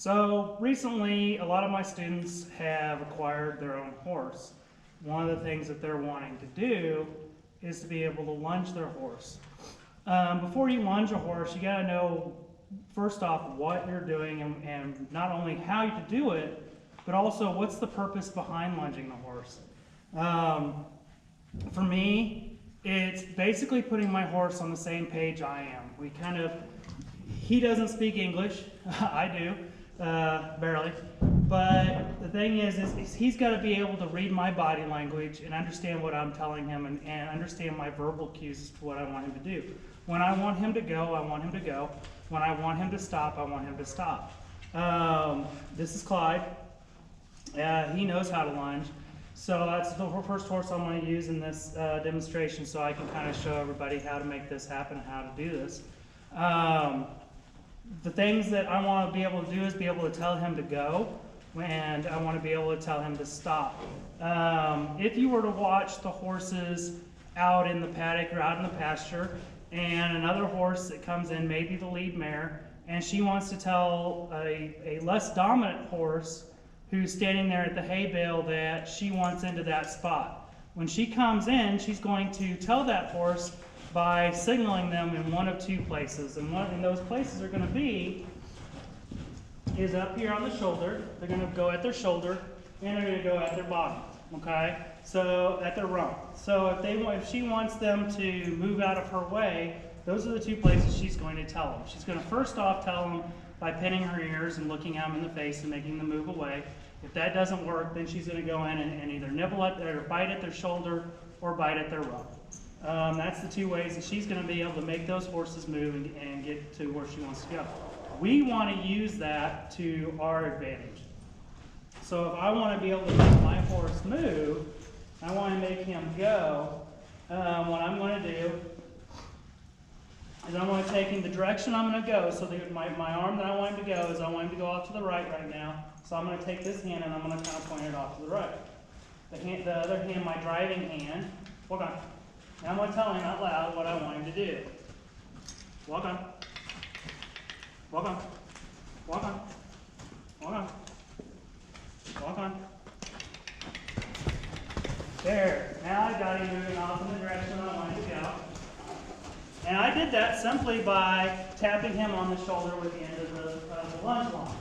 So recently, a lot of my students have acquired their own horse. One of the things that they're wanting to do is to be able to lunge their horse. Before you lunge a horse, you got to know first off what you're doing and not only how you do it, but also what's the purpose behind lunging the horse. For me, it's basically putting my horse on the same page I am. He doesn't speak English, I do, barely. But the thing is he's got to be able to read my body language and understand what I'm telling him and understand my verbal cues as to what I want him to do. When I want him to go, I want him to go. When I want him to stop, I want him to stop. This is Clyde. He knows how to lunge. So that's the first horse I'm going to use in this demonstration so I can kind of show everybody how to make this happen, how to do this. The things that I want to be able to do is be able to tell him to go, and I want to be able to tell him to stop. If you were to watch the horses out in the paddock or out in the pasture, and another horse that comes in, maybe the lead mare, and she wants to tell a less dominant horse who's standing there at the hay bale that she wants into that spot. When she comes in, she's going to tell that horse by signaling them in one of two places. And those places are going to be is up here on the shoulder. They're going to go at their shoulder, and they're going to go at their bottom. Okay? So at their rump. So if she wants them to move out of her way, those are the two places she's going to tell them. She's going to first off tell them by pinning her ears and looking at them in the face and making them move away. If that doesn't work, then she's going to go in and either nibble at or bite at their shoulder or bite at their rump. That's the two ways that she's going to be able to make those horses move and get to where she wants to go. We want to use that to our advantage. So if I want to be able to make my horse move, I want to make him go, what I'm going to do is I'm going to take him the direction I'm going to go. So my arm that I want him to go is I want him to go off to the right now. So I'm going to take this hand and I'm going to kind of point it off to the right. The other hand, my driving hand, walk on. And I'm going to tell him out loud what I want him to do. Walk on. Walk on. Walk on. Walk on. Walk on. There. Now I got him moving off in the direction I want him to go. And I did that simply by tapping him on the shoulder with the end of the lunge line.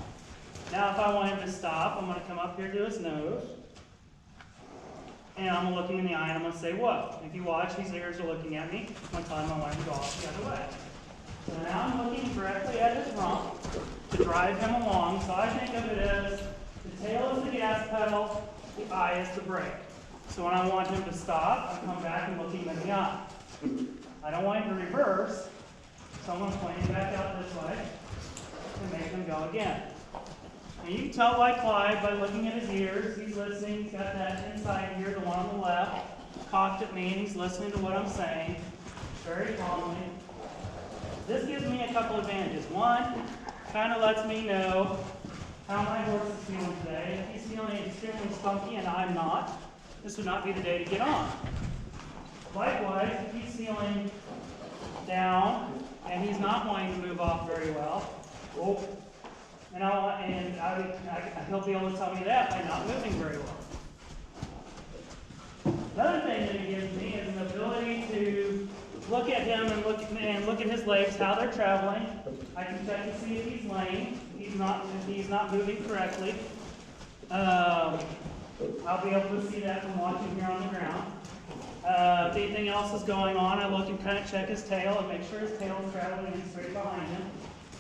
Now if I want him to stop, I'm going to come up here to his nose. And I'm going to look him in the eye and I'm going to say, what? If you watch, his ears are looking at me. I'm going to tell him I want him to go off the other way. So now I'm looking directly at his rump to drive him along. So I think of it as the tail is the gas pedal, the eye is the brake. So when I want him to stop, I come back and look him in the eye. I don't want him to reverse, so I'm going to point him back out this way and make him go again. And you can tell by Clyde by looking at his ears. He's listening. He's got that inside ear, the one on the left, cocked at me, and he's listening to what I'm saying very calmly. This gives me a couple advantages. One, kind of lets me know how my horse is feeling today. If he's feeling extremely spunky and I'm not, this would not be the day to get on. Likewise, if he's feeling down and he's not wanting to move off very well, he'll be able to tell me that by not moving very well. Another thing that it gives me is an ability to look at him and look at his legs, how they're traveling. I can check to see if he's lame, if he's not moving correctly. I'll be able to see that from watching here on the ground. If anything else is going on, I look and kind of check his tail and make sure his tail is traveling in straight behind him.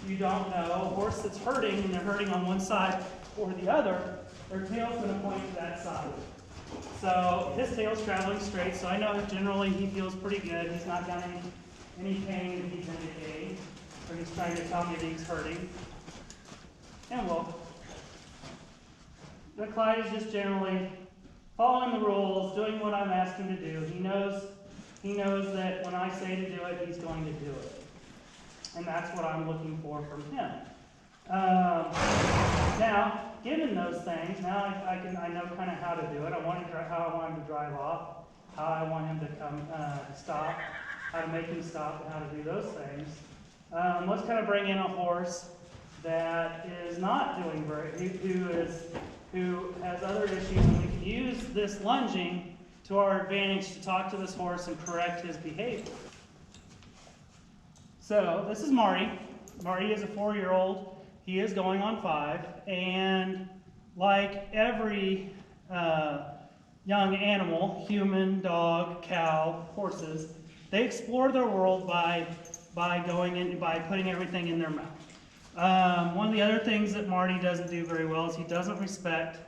You don't know, a horse that's hurting and they're hurting on one side or the other, their tail's going to point to that side. So his tail's traveling straight, so I know generally he feels pretty good. He's not got any pain that he's indicating, or he's trying to tell me that he's hurting. And the Clyde is just generally following the rules, doing what I'm asking to do. He knows that when I say to do it, he's going to do it. And that's what I'm looking for from him. Now, given those things, now I know kind of how to do it. How I want him to drive off, how I want him to come stop, how to make him stop, and how to do those things. Let's kind of bring in a horse that is not doing who has other issues, and we can use this lunging to our advantage to talk to this horse and correct his behavior. So this is Marty. Marty is a 4-year-old. He is going on 5, and like every young animal, human, dog, cow, horses, they explore their world by putting everything in their mouth. One of the other things that Marty doesn't do very well is he doesn't respect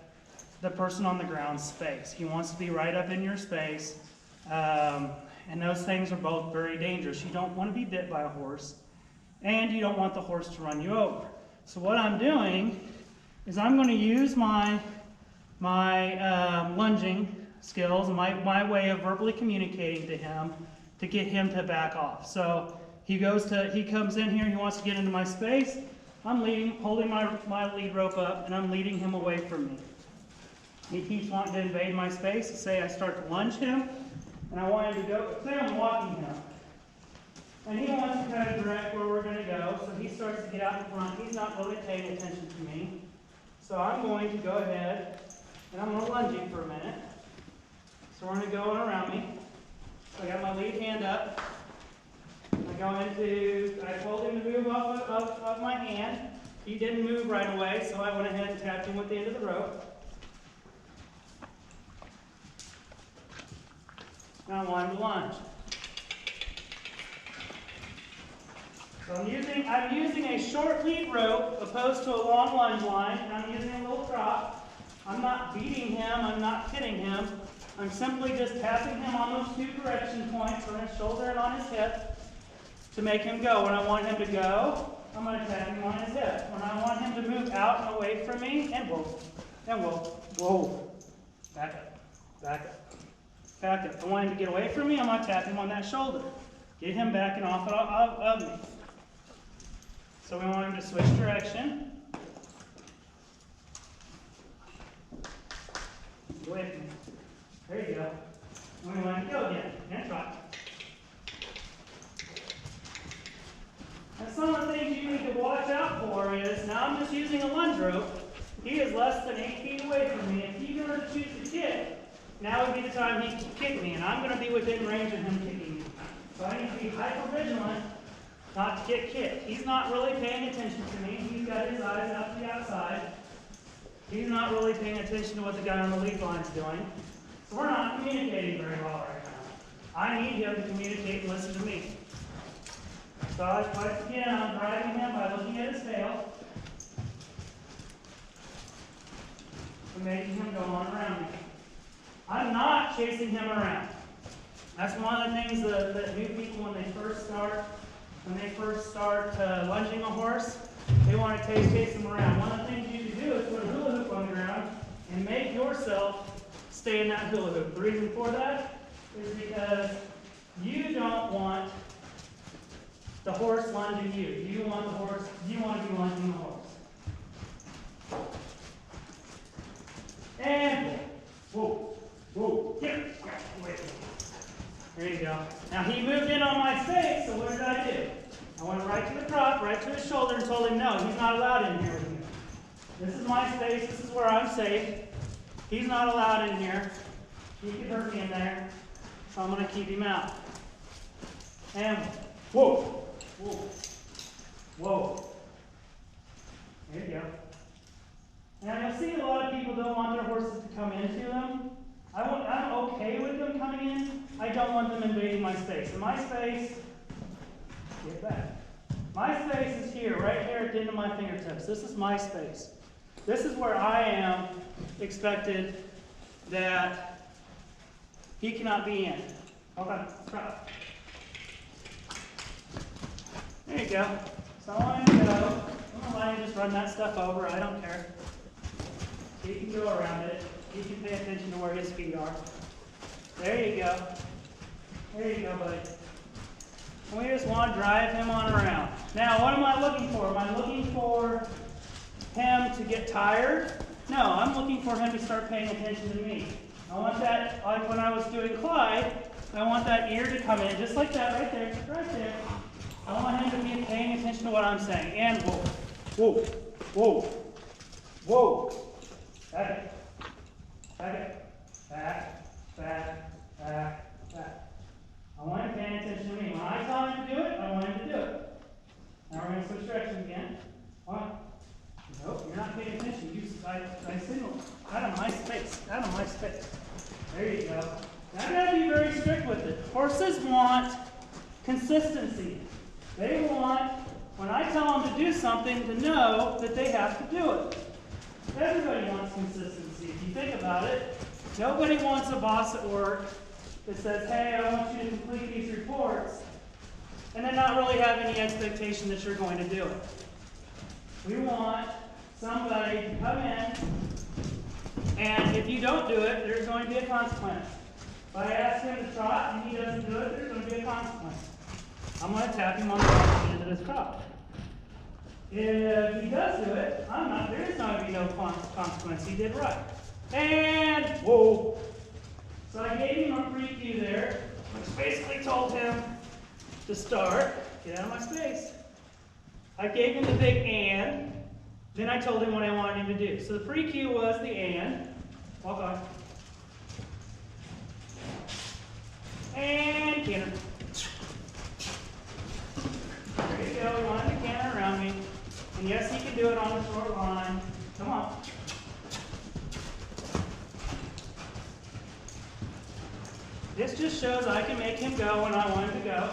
the person on the ground's space. He wants to be right up in your space, and those things are both very dangerous. You don't want to be bit by a horse, and you don't want the horse to run you over. So what I'm doing is I'm going to use my lunging skills, my way of verbally communicating to him to get him to back off. So he comes in here, he wants to get into my space. I'm holding my lead rope up, and I'm leading him away from me. He keeps wanting to invade my space. Say I start to lunge him, and I want him to go. Say I'm walking him, and he wants to kind of direct where we're going to go. So he starts to get out in front. He's not really paying attention to me. So I'm going to go ahead, and I'm going to lunge him for a minute. So we're going to go around me. So I got my lead hand up. I told him to move off of my hand. He didn't move right away, so I went ahead and tapped him with the end of the rope. Now I want him to lunge. So I'm using a short lead rope opposed to a long lunge line, and I'm using a little prop. I'm not beating him, I'm not hitting him. I'm simply just tapping him on those 2 correction points on his shoulder and on his hip to make him go. When I want him to go, I'm going to tap him on his hip. When I want him to move out and away from me, and whoa, back up, back up, back up. I want him to get away from me, I'm going to tap him on that shoulder. Get him backing off of me. So we want him to switch direction. Away from me. There you go. And we want him to go again. And try. And some of the things you need to watch out for is, now I'm just using a lunge rope. He is less than 8 feet away from me. If he were to choose to kick, now would be the time he can kick me, and I'm going to be within range of him kicking me. So I need to be hyper vigilant not to get kicked. He's not really paying attention to me. He's got his eyes out to the outside. He's not really paying attention to what the guy on the lead line is doing. So we're not communicating very well right now. I need him to communicate and listen to me. So once again, I'm driving him by looking at his tail and making him go on around me. I'm not chasing him around. That's one of the things that new people, when they first start lunging a horse, they want to chase them around. One of the things you need to do is put a hula hoop on the ground and make yourself stay in that hula hoop. The reason for that is because you don't want the horse lunging you. You want to be lunging the horse. And whoa, here, wait. There you go. Now he moved in on my space, so what did I do? I went right to the prop, right to his shoulder, and told him, no, he's not allowed in here with me. This is my space, this is where I'm safe. He's not allowed in here. He could hurt me in there, so I'm going to keep him out. And whoa. There you go. Now you'll see a lot of people don't want their horses to come into them. I'm okay with them coming in. I don't want them invading my space. In my space, get back. My space is here, right here at the end of my fingertips. This is my space. This is where I am expected that he cannot be in. Okay, try. There you go. So I want him to go. I'm going to let him just run that stuff over. I don't care. He can go around it. He can pay attention to where his feet are. There you go. There you go, buddy. And we just want to drive him on around. Now, what am I looking for? Am I looking for him to get tired? No, I'm looking for him to start paying attention to me. I want that, like when I was doing Clyde, I want that ear to come in, just like that, right there, right there. I want him to be paying attention to what I'm saying. And whoa, Whoa, whoa, whoa. Back it, back it, back, back, back, back. I want him paying attention to me. When I tell him to do it, I want him to do it. Now we're going to switch directions again. One. Nope, you're not paying attention. I signal. Out of my space. Out of my space. There you go. Now I got to be very strict with it. Horses want consistency. They want, when I tell them to do something, to know that they have to do it. Everybody wants consistency. If you think about it, nobody wants a boss at work that says, hey, I want you to complete these reports, and then not really have any expectation that you're going to do it. We want somebody to come in, and if you don't do it, there's going to be a consequence. If I ask him to trot and he doesn't do it, there's going to be a consequence. I'm going to tap him on the back at the end of this trot. If he does do it, there's not going to be no consequence. He did right. And, whoa. So I gave him a free cue there, which basically told him to start. Get out of my space. I gave him the big and. Then I told him what I wanted him to do. So the free cue was the and. Walk on. And canter. There you go. We wanted to canter around me. And yes, he can do it on the short line. Come on. This just shows I can make him go when I want him to go.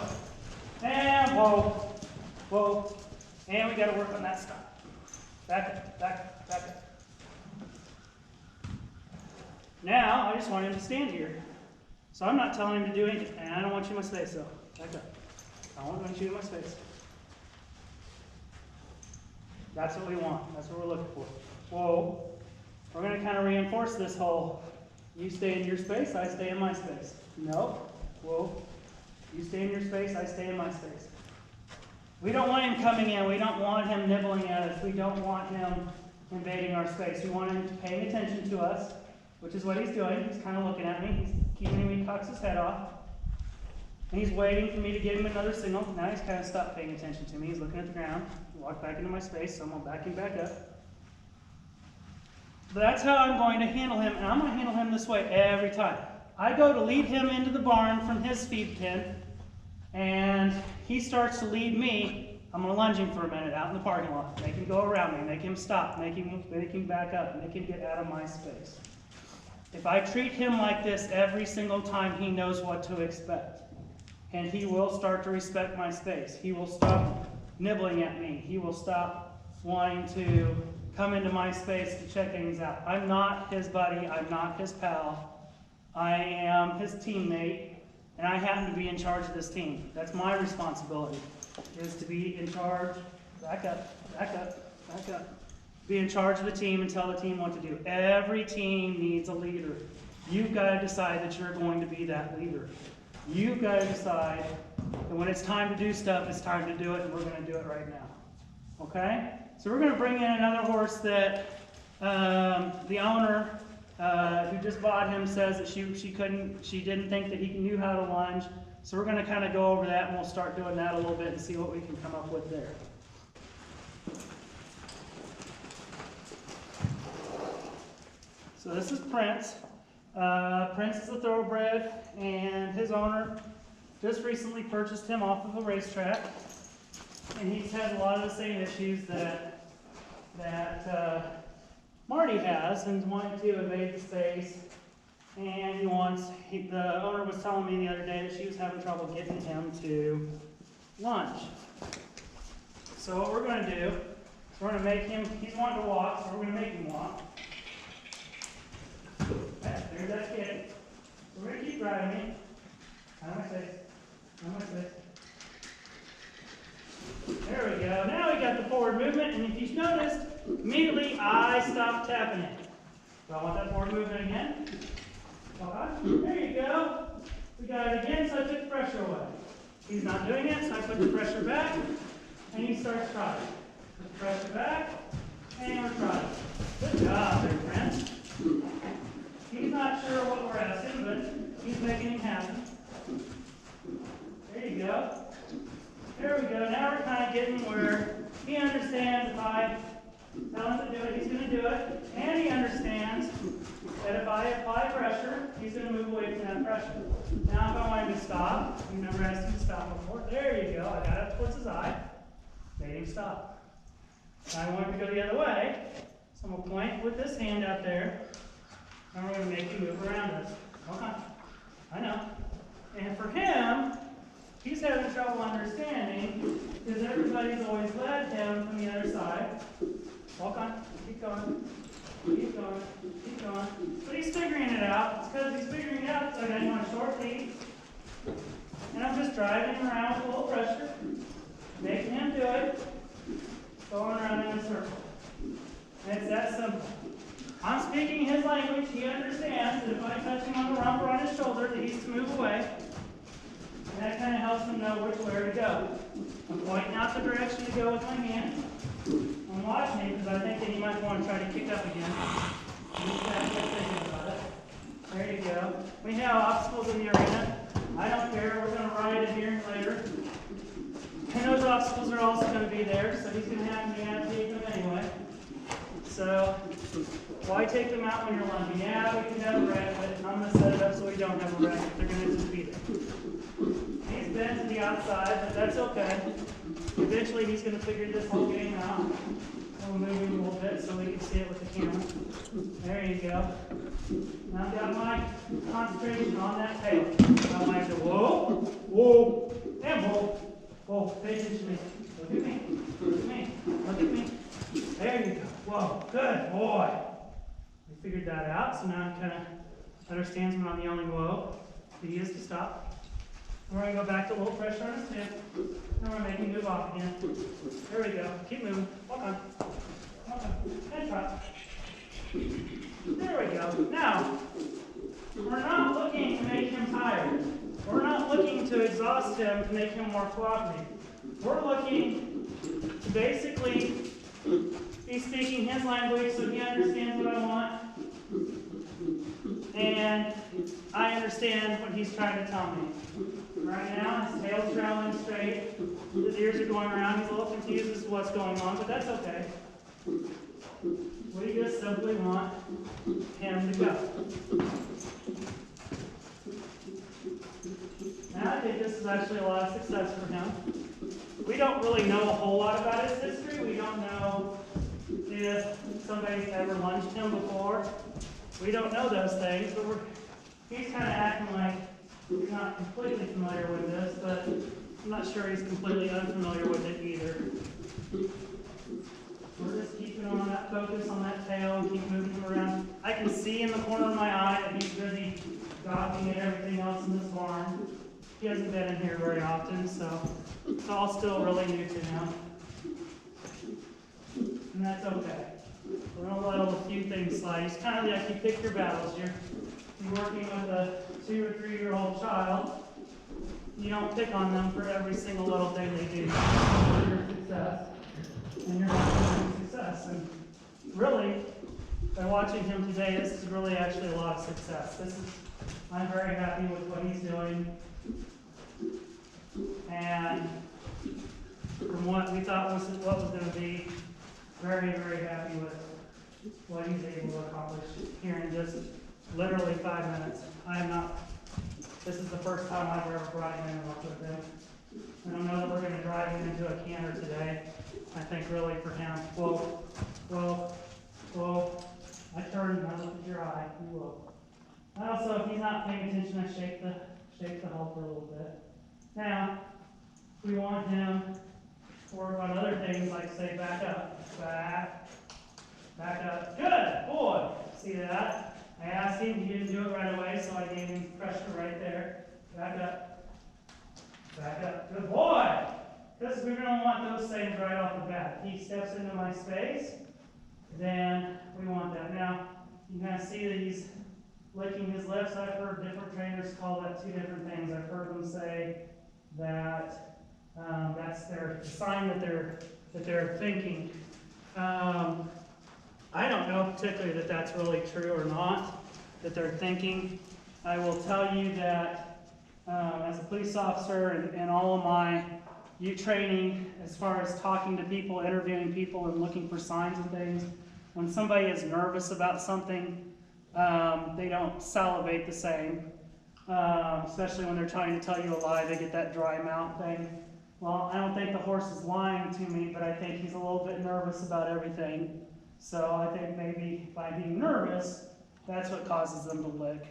And whoa, whoa. And we got to work on that stop. Back up, back up, back up. Now, I just want him to stand here. So I'm not telling him to do anything. And I don't want you in my space, though. Back up. I don't want you in my space. That's what we want. That's what we're looking for. Whoa. We're going to kind of reinforce this whole, you stay in your space, I stay in my space. Nope. Whoa. You stay in your space, I stay in my space. We don't want him coming in. We don't want him nibbling at us. We don't want him invading our space. We want him paying attention to us, which is what he's doing. He's kind of looking at me. He's keeping me, cocks his head off. And he's waiting for me to give him another signal. Now he's kind of stopped paying attention to me. He's looking at the ground. Walk back into my space, so I'm going to back him back up. But that's how I'm going to handle him, and I'm going to handle him this way every time. I go to lead him into the barn from his feed pen, and he starts to lead me. I'm going to lunge him for a minute out in the parking lot. Make him go around me, make him stop, make him back up, make him get out of my space. If I treat him like this every single time, he knows what to expect. And he will start to respect my space. He will stop nibbling at me. He will stop wanting to come into my space to check things out. I'm not his buddy. I'm not his pal. I am his teammate, and I happen to be in charge of this team. That's my responsibility, is to be in charge. Back up, back up, back up. Be in charge of the team and tell the team what to do. Every team needs a leader. You've got to decide that you're going to be that leader. You've got to decide that when it's time to do stuff, it's time to do it, and we're going to do it right now. Okay? So we're going to bring in another horse that the owner who just bought him says that she didn't think that he knew how to lunge. So we're going to kind of go over that, and we'll start doing that a little bit and see what we can come up with there. So this is Prince. Prince is a thoroughbred, and his owner just recently purchased him off of a racetrack, and he's had a lot of the same issues that Marty has, and wanting to invade the space. And the owner was telling me the other day that she was having trouble getting him to lunge. So what we're going to do is we're going to make him, he's wanting to walk, so we're going to make him walk. There's that kid. So we're going to keep driving him. Out of my space. Out of my space. There we go. Now we got the forward movement, and if you've noticed, immediately I stopped tapping it. Do I want that forward movement again? There you go. We got it again, so I took the pressure away. He's not doing it, so I put the pressure back, and he starts trotting. Put the pressure back, and we're trotting. Good job there, friends. He's not sure what we're asking, but he's making it happen. There you go. There we go. Now we're kind of getting where He understands if I tell him to do it, he's going to do it. And he understands that if I apply pressure, he's going to move away from that pressure. Now if I want him to stop, you've never asked him to stop before. There you go. I got up towards his eye. Made him stop. Now I want him to go the other way. So I'm going to point with this hand out there. And we're going to make him move around us. Okay. I know. And for him, he's having trouble understanding because everybody's always led him from the other side. Walk on. Keep going. Keep going. Keep going. But he's figuring it out. It's because he's figuring it out. So I got him on a short lead. And I'm just driving him around with a little pressure. Making him do it. Going around in a circle. And it's that simple. I'm speaking his language. He understands that if I touch him on the rump or on his shoulder, that he's to move away. And that kind of helps him know which way to go. I'm pointing out the direction to go with my hand. I'm watching him because I think that he might want to try to kick up again. Just have to get thinking about it. There you go. We have obstacles in the arena. I don't care. We're going to ride it here later. And those obstacles are also going to be there, so he's going to have to navigate them anyway. So, why take them out when you're lunging? Yeah, we can have a racket. I'm going to set it up so we don't have a racket. They're going to just be there. He's bent to the outside, but that's okay. Eventually, he's going to figure this whole game out. We'll move him a little bit so we can see it with the camera. There you go. Now I've got my concentration on that tail. I want him to whoa, whoa, and whoa. Whoa, pay attention to me. Look at me. Look at me. Look at me. There you go. Whoa, good boy. We figured that out, so now he kind of understands when I'm yelling whoa, that he is to stop. We're going to go back to a little pressure on his hip. And we're making him move off again. There we go. Keep moving. Walk on. Walk on. And drop. There we go. Now, we're not looking to make him tired. We're not looking to exhaust him to make him more cooperative. We're looking to basically be speaking his language so he understands what I want. And I understand what he's trying to tell me. Right now, his tail's traveling straight. His ears are going around. He's a little confused as to what's going on, but that's okay. We just simply want him to go. Now, I think this is actually a lot of success for him. We don't really know a whole lot about his history. We don't know if somebody's ever lunged him before. We don't know those things, but he's kind of acting like he's not completely familiar with this, but I'm not sure he's completely unfamiliar with it either. We're just keeping on that focus on that tail and keep moving him around. I can see in the corner of my eye that he's busy gawking at everything else in this barn. He hasn't been in here very often, so it's all still really new to him. And that's okay. We're going to let a few things slide. It's kind of like you pick your battles. You're working with a 2 or 3-year-old child. You don't pick on them for every single little thing they do. It's your success. And you're having success. And really, by watching him today, this is really actually a lot of success. I'm very happy with what he's doing. And from what we thought was what was going to be, very, very happy with what he's able to accomplish here in just literally 5 minutes. This is the first time I've ever brought him in and worked with him. I don't know that we're going to drive him into a canter today. I think really for him, whoa, whoa, whoa. I turned and I looked at your eye, whoa. Also, if he's not paying attention, I shake the halter a little bit. Now, we want him to work on other things like say back up, back up. Good boy. See that? I asked him, he didn't do it right away, so I gave him pressure right there. Back up. Back up. Good boy. Because we're going to want those things right off the bat. He steps into my space, then we want that. Now, you kind of see that he's licking his lips. I've heard different trainers call that 2 different things. I've heard them say that that's their sign that they're thinking. I don't know particularly that that's really true or not, that they're thinking. I will tell you that as a police officer and all of my training as far as talking to people, interviewing people, and looking for signs and things. When somebody is nervous about something, they don't salivate the same, especially when they're trying to tell you a lie. They get that dry mouth thing. Well, I don't think the horse is lying to me, but I think he's a little bit nervous about everything. So I think maybe by being nervous, that's what causes them to lick.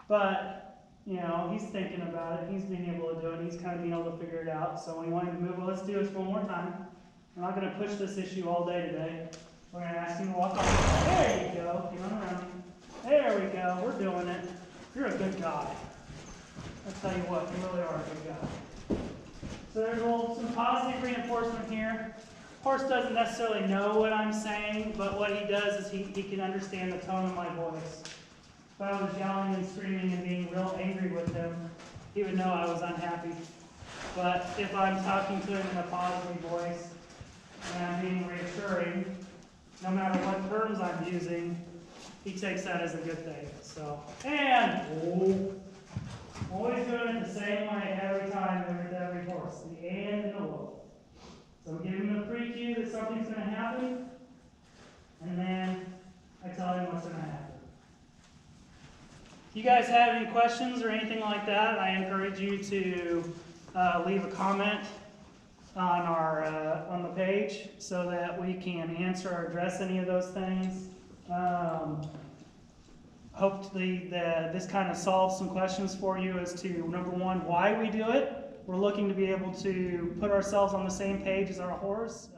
But, you know, he's thinking about it. He's being able to do it. He's kind of being able to figure it out. So when he wanted to move, well, let's do this one more time. We're not going to push this issue all day today. We're going to ask him to walk off. There you go. He run around. There we go. We're doing it. You're a good guy. I'll tell you what, you really are a good guy. So there's some positive reinforcement here. Horse doesn't necessarily know what I'm saying, but what he does is he can understand the tone of my voice. If I was yelling and screaming and being real angry with him, he would know I was unhappy. But if I'm talking to him in a positive voice and I'm being reassuring, no matter what terms I'm using, he takes that as a good thing. So, and always doing it the same way every time with every horse. The and the whoa. So I'm giving him a pre-cue that something's going to happen, and then I tell him what's going to happen. If you guys have any questions or anything like that, I encourage you to leave a comment on our on the page so that we can answer or address any of those things. Hopefully this kind of solves some questions for you as to, number one, why we do it. We're looking to be able to put ourselves on the same page as our horse.